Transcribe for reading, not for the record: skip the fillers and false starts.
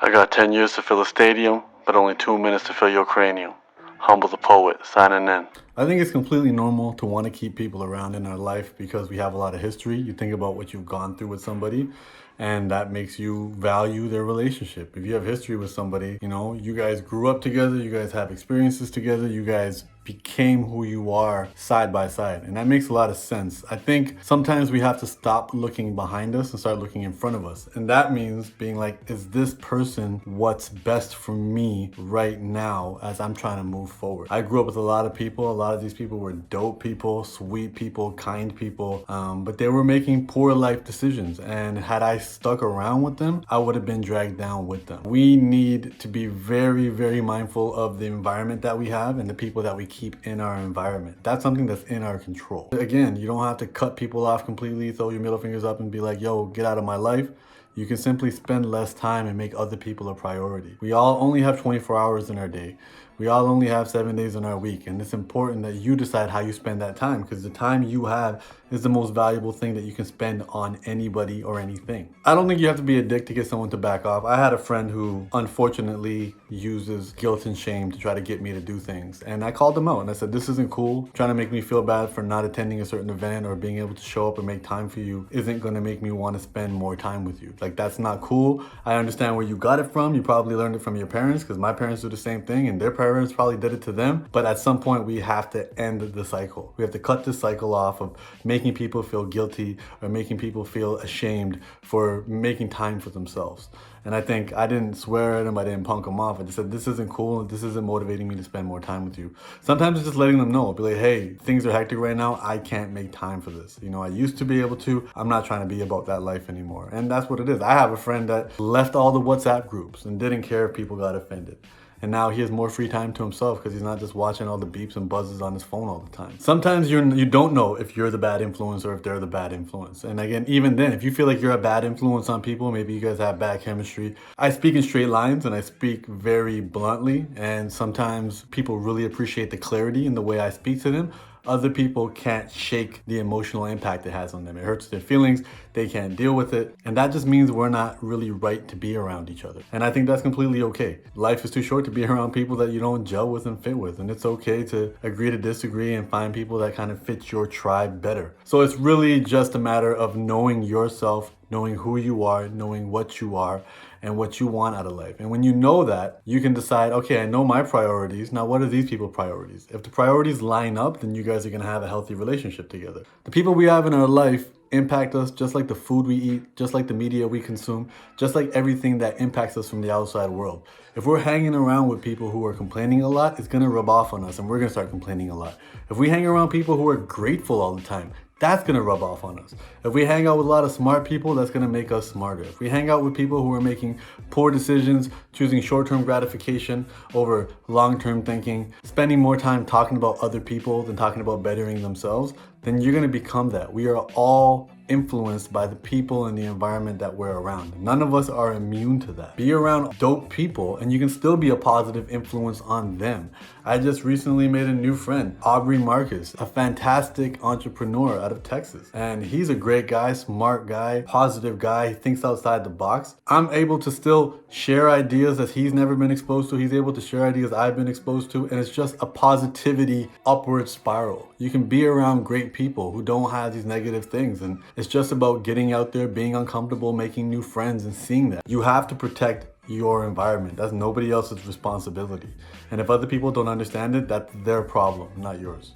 I got 10 years to fill a stadium, but only 2 minutes to fill your cranium. Humble the poet, signing in. I think it's completely normal to want to keep people around in our life because we have a lot of history. You think about what you've gone through with somebody, and that makes you value their relationship. If you have history with somebody, you guys grew up together, you guys have experiences together, you guys became who you are side by side. And that makes a lot of sense. I think sometimes we have to stop looking behind us and start looking in front of us. And that means being like, is this person what's best for me right now as I'm trying to move forward? I grew up with a lot of people. A lot of these people were dope people, sweet people, kind people, but they were making poor life decisions. And had I stuck around with them, I would have been dragged down with them. We need to be very, very mindful of the environment that we have and the people that we keep in our environment. That's something that's in our control. Again, you don't have to cut people off completely, throw your middle fingers up and be like, yo, get out of my life. You can simply spend less time and make other people a priority. We all only have 24 hours in our day. We all only have 7 days in our week. And it's important that you decide how you spend that time, because the time you have is the most valuable thing that you can spend on anybody or anything. I don't think you have to be a dick to get someone to back off. I had a friend who unfortunately uses guilt and shame to try to get me to do things. And I called him out and I said, this isn't cool. Trying to make me feel bad for not attending a certain event or being able to show up and make time for you isn't going to make me want to spend more time with you. Like, that's not cool. I understand where you got it from. You probably learned it from your parents, because my parents do the same thing and their parents probably did it to them. But at some point we have to end the cycle. We have to cut this cycle off of making people feel guilty or making people feel ashamed for making time for themselves. And I think I didn't swear at him, I didn't punk him off. I just said, this isn't cool, this isn't motivating me to spend more time with you. Sometimes it's just letting them know, be like, hey, things are hectic right now, I can't make time for this. I used to be able to, I'm not trying to be about that life anymore. And that's what it is. I have a friend that left all the WhatsApp groups and didn't care if people got offended. And now he has more free time to himself because he's not just watching all the beeps and buzzes on his phone all the time. Sometimes you don't know if you're the bad influence or if they're the bad influence. And again, even then, if you feel like you're a bad influence on people, maybe you guys have bad chemistry. I speak in straight lines and I speak very bluntly. And sometimes people really appreciate the clarity in the way I speak to them. Other people can't shake the emotional impact it has on them. It hurts their feelings. They can't deal with it. And that just means we're not really right to be around each other. And I think that's completely okay. Life is too short to be around people that you don't gel with and fit with. And it's okay to agree to disagree and find people that kind of fit your tribe better. So it's really just a matter of knowing yourself, knowing who you are, knowing what you are, and what you want out of life. And when you know that, you can decide, okay, I know my priorities. Now, what are these people's priorities? If the priorities line up, then you guys are gonna have a healthy relationship together. The people we have in our life impact us just like the food we eat, just like the media we consume, just like everything that impacts us from the outside world. If we're hanging around with people who are complaining a lot, it's gonna rub off on us and we're gonna start complaining a lot. If we hang around people who are grateful all the time, that's gonna rub off on us. If we hang out with a lot of smart people, that's gonna make us smarter. If we hang out with people who are making poor decisions, choosing short-term gratification over long-term thinking, spending more time talking about other people than talking about bettering themselves, then you're gonna become that. We are all influenced by the people and the environment that we're around. None of us are immune to that. Be around dope people and you can still be a positive influence on them. I just recently made a new friend, Aubrey Marcus, a fantastic entrepreneur out of Texas. And he's a great guy, smart guy, positive guy. He thinks outside the box. I'm able to still share ideas that he's never been exposed to. He's able to share ideas I've been exposed to. And it's just a positivity upward spiral. You can be around great people who don't have these negative things. And it's just about getting out there, being uncomfortable, making new friends and seeing that. You have to protect your environment. That's nobody else's responsibility. And if other people don't understand it, that's their problem, not yours.